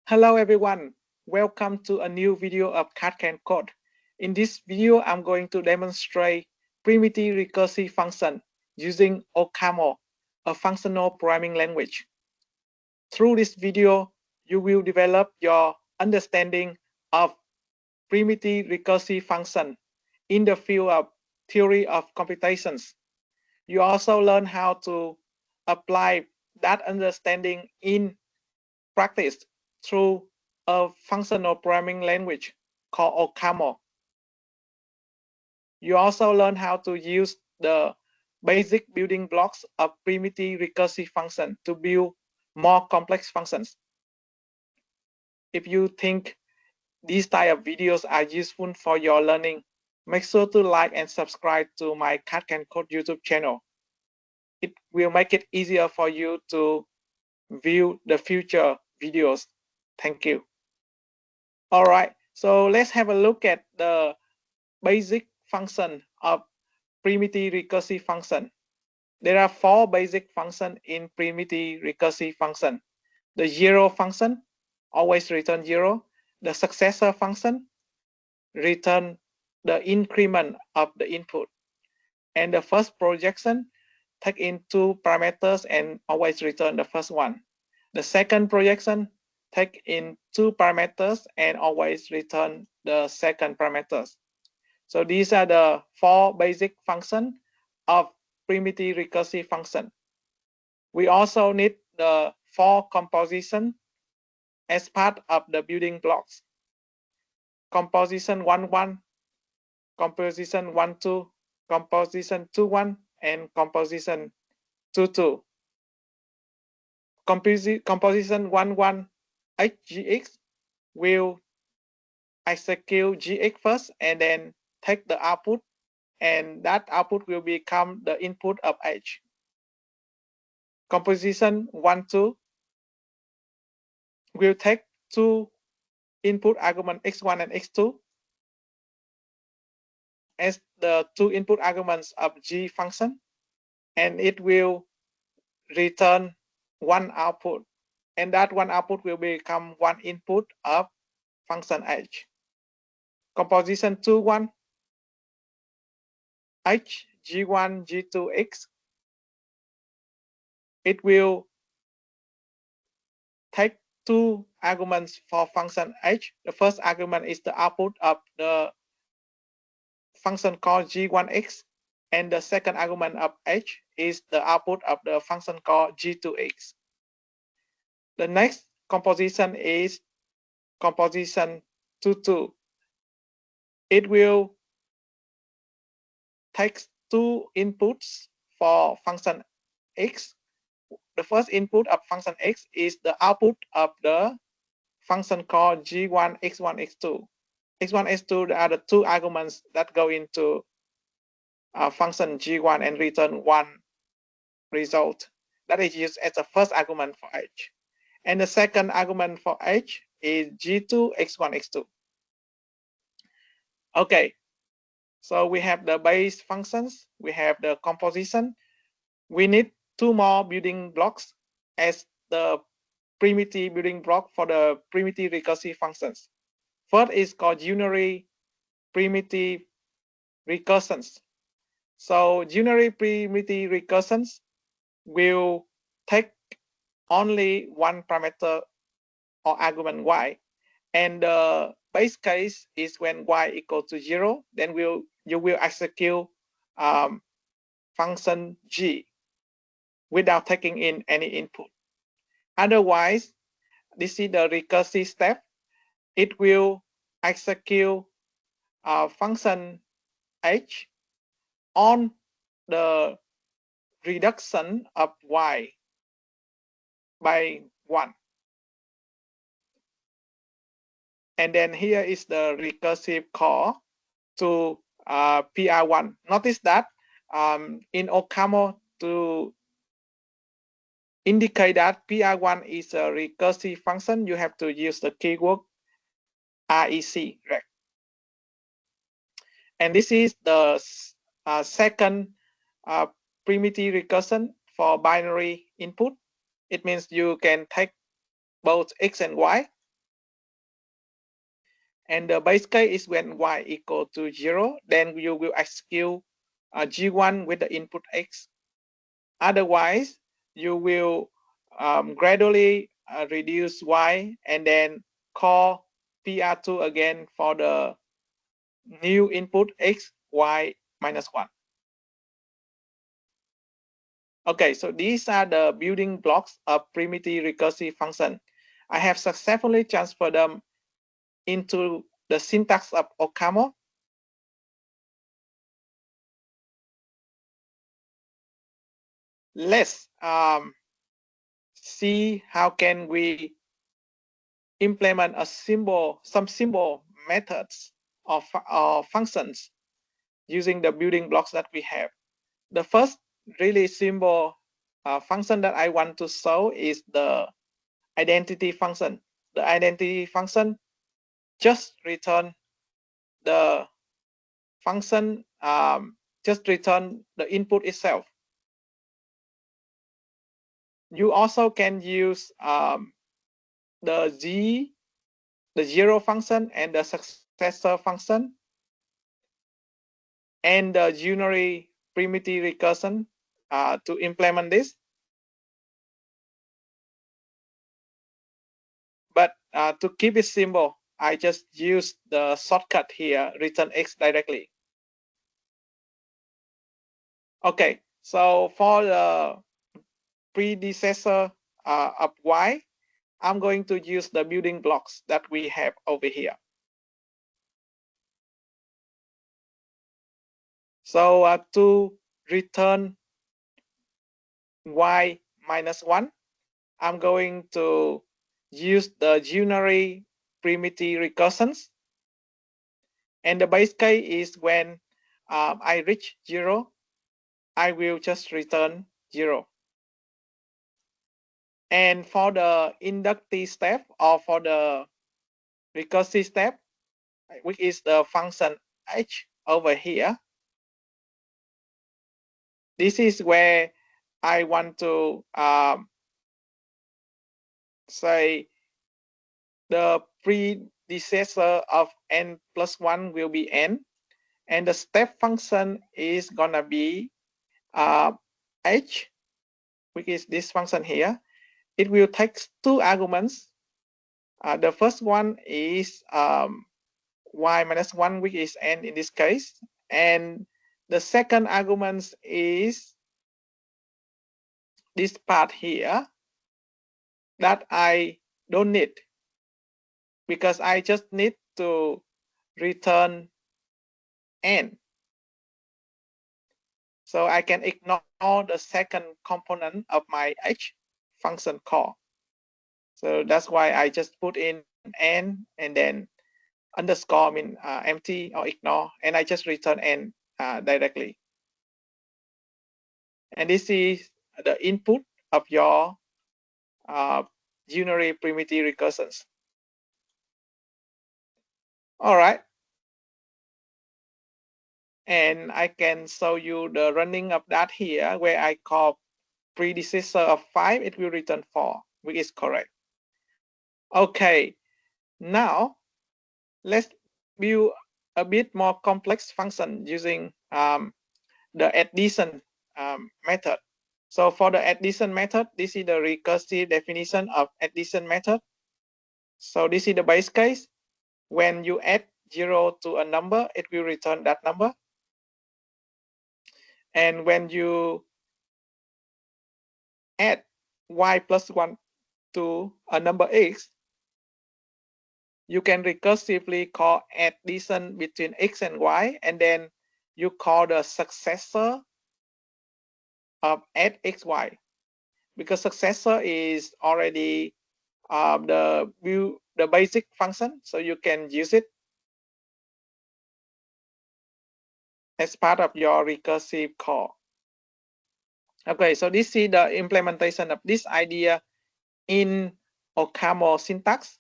Hello everyone, welcome to a new video of Can Code. In this video, I'm going to demonstrate primitive recursive function using OCaml, a functional programming language. Through this video, you will develop your understanding of primitive recursive function in the field of theory of computations. You also learn how to apply that understanding in practice through a functional programming language called OCaml. You also learn how to use the basic building blocks of primitive recursive function to build more complex functions. If you think these type of videos are useful for your learning, make sure to like and subscribe to my Can Code YouTube channel. It will make it easier for you to view the future videos. Thank you. All right, so let's have a look at the basic function of primitive recursive function. There are four basic functions in primitive recursive function. The zero function, always return zero. The successor function, return the increment of the input. And the first projection, take in two parameters and always return the first one. The second projection, take in two parameters and always return the second parameters. So these are the four basic functions of primitive recursive function. We also need the four composition as part of the building blocks. Composition 1-1, composition 1-2, composition 2-1, and composition 2-2. Composition 1-1 HGX will execute GX first and then take the output, and that output will become the input of H. Composition 1-2 will take two input arguments x1 and x2 as the two input arguments of G function, and it will return one output, and that one output will become one input of function H. Composition 2-1 H G1 G2 X, it will take two arguments for function H. The first argument is the output of the function called G1x, and the second argument of H is the output of the function called G2x. The next composition is composition 2-2. It will take two inputs for function x. The first input of function x is the output of the function called G1 x1 x2. x1 x2 are the two arguments that go into function G1 and return one result that is used as the first argument for H. And the second argument for H is G2 x1 x2. Okay, so we have the base functions, we have the composition. We need two more building blocks as the primitive building block for the primitive recursive functions. First is called unary primitive recursions. So unary primitive recursions will take only one parameter or argument y, and the base case is when y equals to 0, then you will execute function g without taking in any input. Otherwise, this is the recursive step. It will execute function h on the reduction of y by 1. And then here is the recursive call to PR1. Notice that in OCaml, to indicate that PR1 is a recursive function, you have to use the keyword REC. Right? And this is the second primitive recursion for binary input. It means you can take both x and y. And the base case is when y equal to 0, then you will execute G1 with the input X. Otherwise, you will gradually reduce Y and then call PR2 again for the new input X, Y minus 1. Okay, so these are the building blocks of primitive recursive function. I have successfully transferred them into the syntax of OCaml. Let's see how can we implement some symbol methods or functions using the building blocks that we have. The first really simple function that I want to show is the identity function. The identity function just return the function, just return the input itself. You also can use the zero function and the successor function and the unary primitive recursion to implement this. But to keep it simple, I just use the shortcut here, return X directly. Okay, so for the predecessor of Y, I'm going to use the building blocks that we have over here. So to return Y minus 1, I'm going to use the unary primitive recursions. And the base case is when I reach 0, I will just return 0. And for the inductive step or for the recursive step, which is the function h over here, this is where I want to say the predecessor of n plus 1 will be n, and the step function is gonna be h, which is this function here. It will take 2 arguments. The first one is y minus 1, which is n in this case, and the second argument is this part here that I don't need, because I just need to return n. So I can ignore the second component of my h function call. So that's why I just put in n and then underscore mean empty or ignore, and I just return n directly. And this is the input of your unary primitive recursions. All right. And I can show you the running of that here, where I call predecessor of 5, it will return 4, which is correct. Okay, now let's build a bit more complex function using the addition method. So for the addition method, this is the recursive definition of addition method. So this is the base case. When you add 0 to a number, it will return that number. And when you add y plus 1 to a number x, you can recursively call addition between x and y, and then you call the successor of add xy, because successor is already the basic function, so you can use it as part of your recursive call. Okay, so this is the implementation of this idea in OCaml syntax.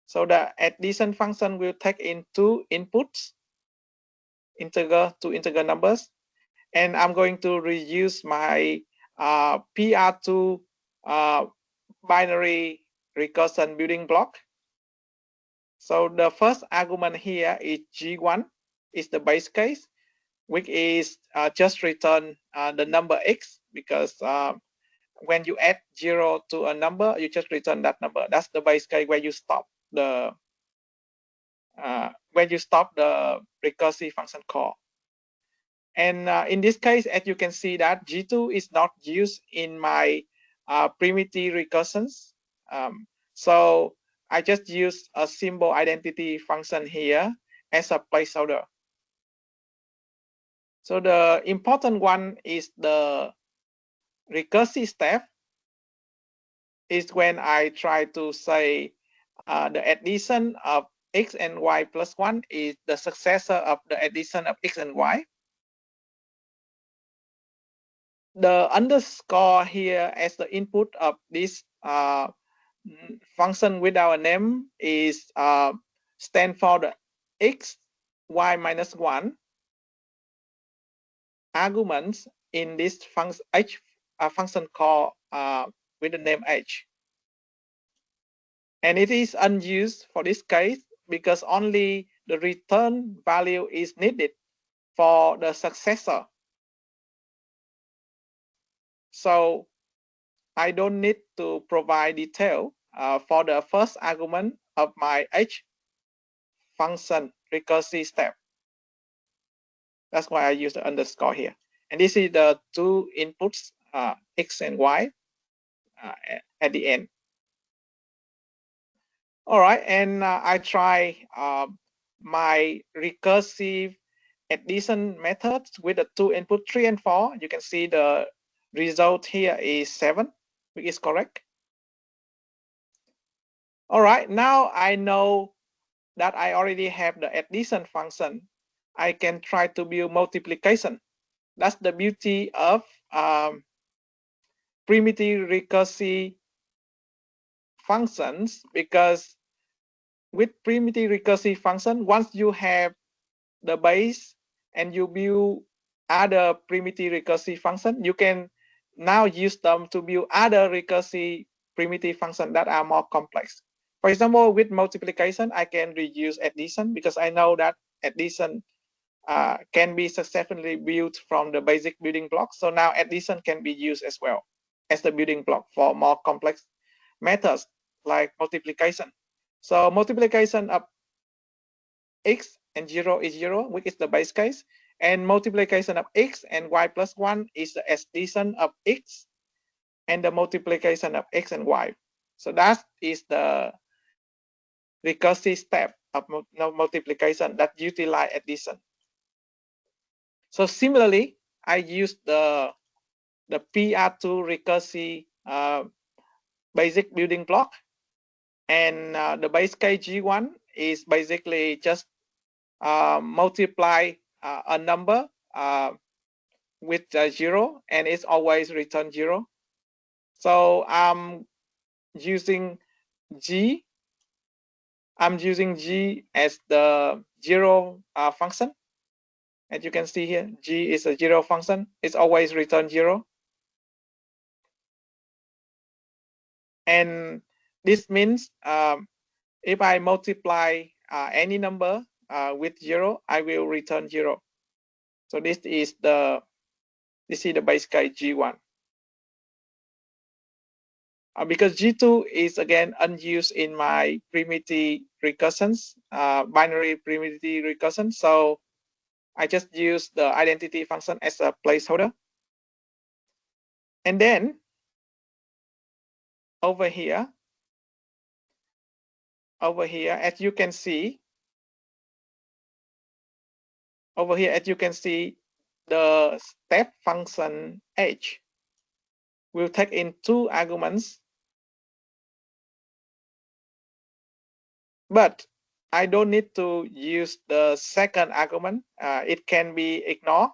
So the addition function will take in 2 inputs, integer to integer numbers, and I'm going to reuse my PR2 binary recursion building block. So the first argument here is G1 is the base case, which is just return the number X, because when you add 0 to a number, you just return that number. That's the base case where you stop the recursive function call. And in this case, as you can see, that G2 is not used in my primitive recursions. So I just use a symbol identity function here as a placeholder. So the important one is the recursive step is when I try to say the addition of X and Y plus 1 is the successor of the addition of X and Y. The underscore here as the input of this function without a name is stand for the X, Y minus 1 arguments in this function H function called with the name H. And it is unused for this case because only the return value is needed for the successor. So I don't need to provide detail for the first argument of my H function recursive step. That's why I use the underscore here. And this is the two inputs, X and Y, at the end. All right, and I try my recursive addition methods with the two input 3 and 4. You can see the result here is 7, which is correct. All right, now I know that I already have the addition function. I can try to build multiplication. That's the beauty of primitive recursive functions, because with primitive recursive function, once you have the base and you build other primitive recursive function, you can now use them to build other recursive primitive functions that are more complex. For example, with multiplication, I can reuse addition because I know that addition can be successfully built from the basic building blocks. So now addition can be used as well as the building block for more complex methods like multiplication. So multiplication of X and 0 is 0, which is the base case. And multiplication of X and Y plus 1 is the addition of X and the multiplication of X and Y. So that is the recursive step of multiplication that utilize addition. So similarly, I use the PR2 recursive basic building block, and the base case G1 is basically just multiply a number with 0, and it's always return 0. So I'm using G as the 0 function. As you can see here, G is a 0 function. It's always return 0. And this means if I multiply any number with 0, I will return 0. So this is the base case G1. Because G2 is again unused in my primitive recursions, binary primitive recursion. So I just use the identity function as a placeholder. And then over here, as you can see, the step function H will take in 2 arguments, but I don't need to use the second argument. It can be ignored.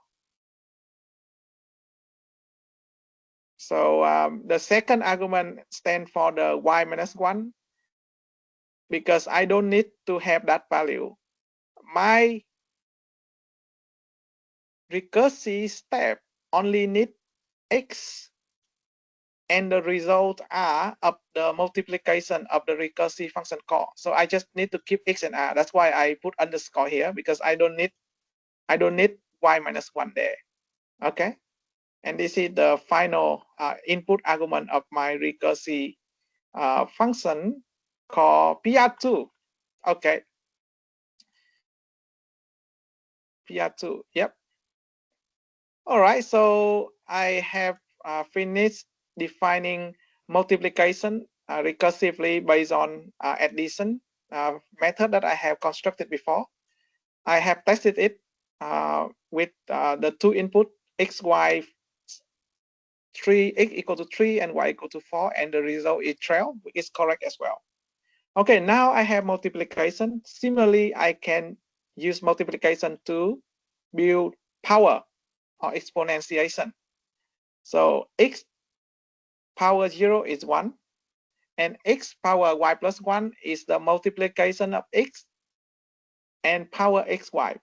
So the second argument stands for the Y minus 1 because I don't need to have that value. My recursive step only need X and the result r of the multiplication of the recursive function call. So I just need to keep x and r. That's why I put underscore here, because I don't need y minus 1 there. Okay, and this is the final input argument of my recursive function called PR2. Okay, PR2. Yep. All right, so I have finished defining multiplication recursively based on addition method that I have constructed before. I have tested it with the two input x, y, 3, x equal to 3 and y equal to 4, and the result is 12, which is correct as well. Okay, now I have multiplication. Similarly, I can use multiplication to build power or exponentiation. So x power 0 is 1, and x power y plus 1 is the multiplication of x and power xy.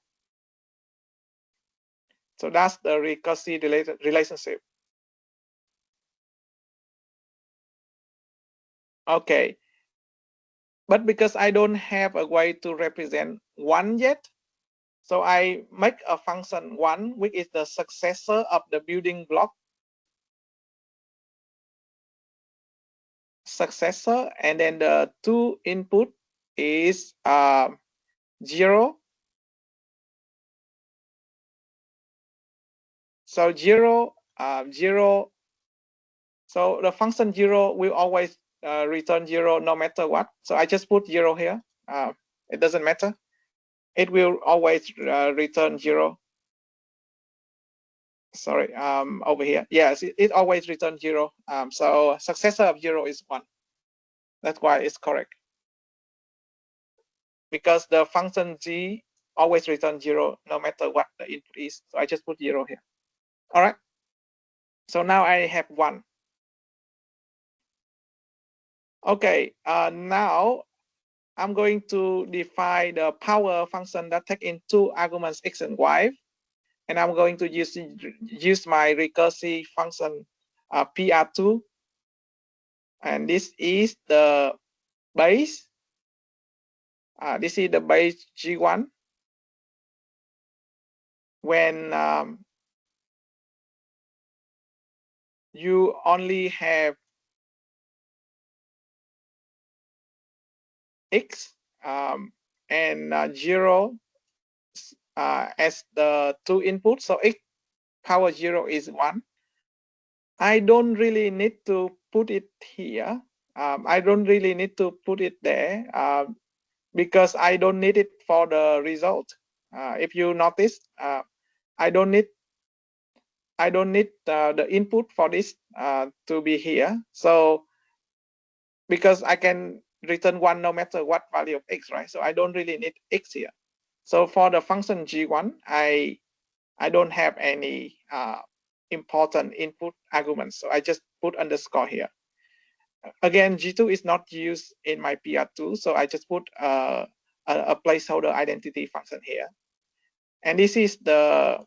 So that's the recursive relationship. Okay, but because I don't have a way to represent 1 yet, so I make a function 1, which is the successor of the building block successor, and then the two input is 0. So 0, 0. So the function 0 will always return 0 no matter what. So I just put 0 here. It doesn't matter. It will always return 0. Sorry, over here. Yes, it always returns 0. So successor of 0 is 1. That's why it's correct. Because the function g always returns 0 no matter what the input is. So I just put 0 here. All right. So now I have 1. Okay, now I'm going to define the power function that take in two arguments x and y, and I'm going to use my recursive function PR2, and this is the base. This is the base G1. When you only have x and 0 as the two inputs, so x power 0 is 1. I don't really need to put it here. I don't really need to put it there because I don't need it for the result. If you notice, I don't need the input for this to be here. So because I can return 1 no matter what value of x, right? So I don't really need x here. So for the function g1, I don't have any important input arguments. So I just put underscore here. Again, G2 is not used in my PR2, so I just put a placeholder identity function here. And this is the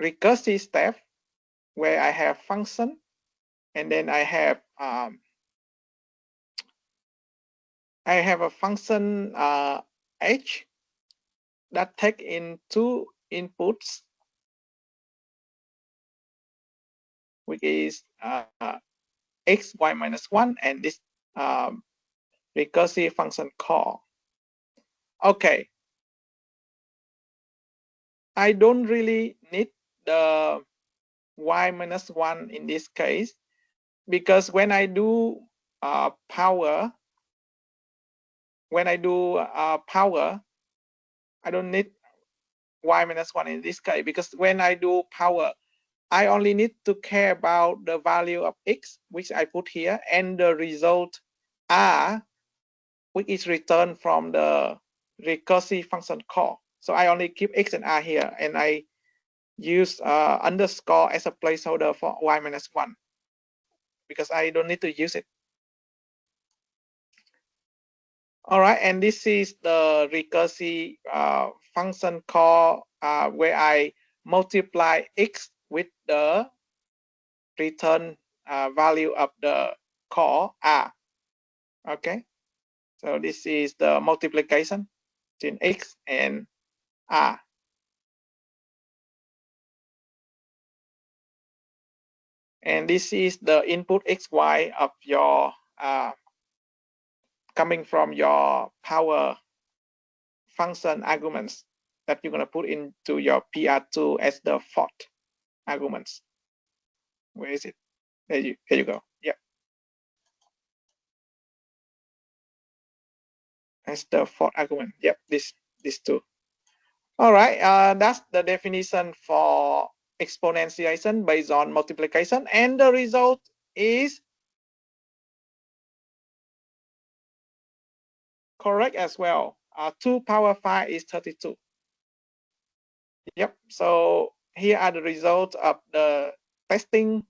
recursive step where I have function, and then I have a function h that take in two inputs, which is x, y minus 1, and this recursive function call. Okay, I don't really need the y minus 1 in this case, because when I do power, I don't need y minus 1 in this case, because when I do power, I only need to care about the value of x, which I put here, and the result r, which is returned from the recursive function call. So I only keep x and r here, and I use underscore as a placeholder for y minus 1, because I don't need to use it. All right, and this is the recursive function call where I multiply x with the return value of the core R. Okay, so this is the multiplication between X and R. And this is the input XY of your coming from your power function arguments that you're going to put into your PR2 as the fourth arguments. Where is it? There you go. Yeah. As the fourth argument. Yep, this two. All right, that's the definition for exponentiation based on multiplication, and the result is correct as well. 2 power 5 is 32. Yep, so here are the results of the testing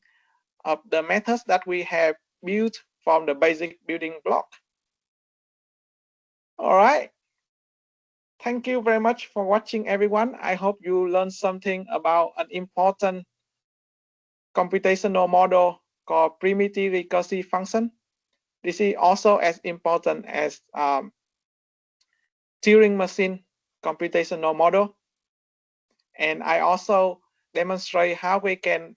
of the methods that we have built from the basic building block. All right. Thank you very much for watching, everyone. I hope you learned something about an important computational model called primitive recursive function. This is also as important as Turing machine computational model. And I also demonstrate how we can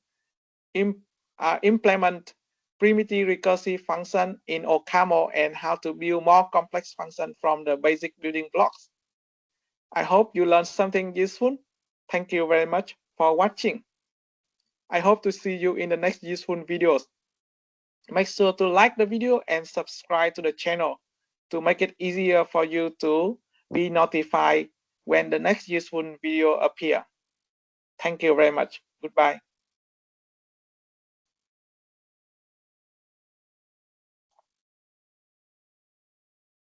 implement primitive recursive function in OCaml and how to build more complex function from the basic building blocks. I hope you learned something useful. Thank you very much for watching. I hope to see you in the next useful videos. Make sure to like the video and subscribe to the channel to make it easier for you to be notified when the next useful video appears. Thank you very much. Goodbye.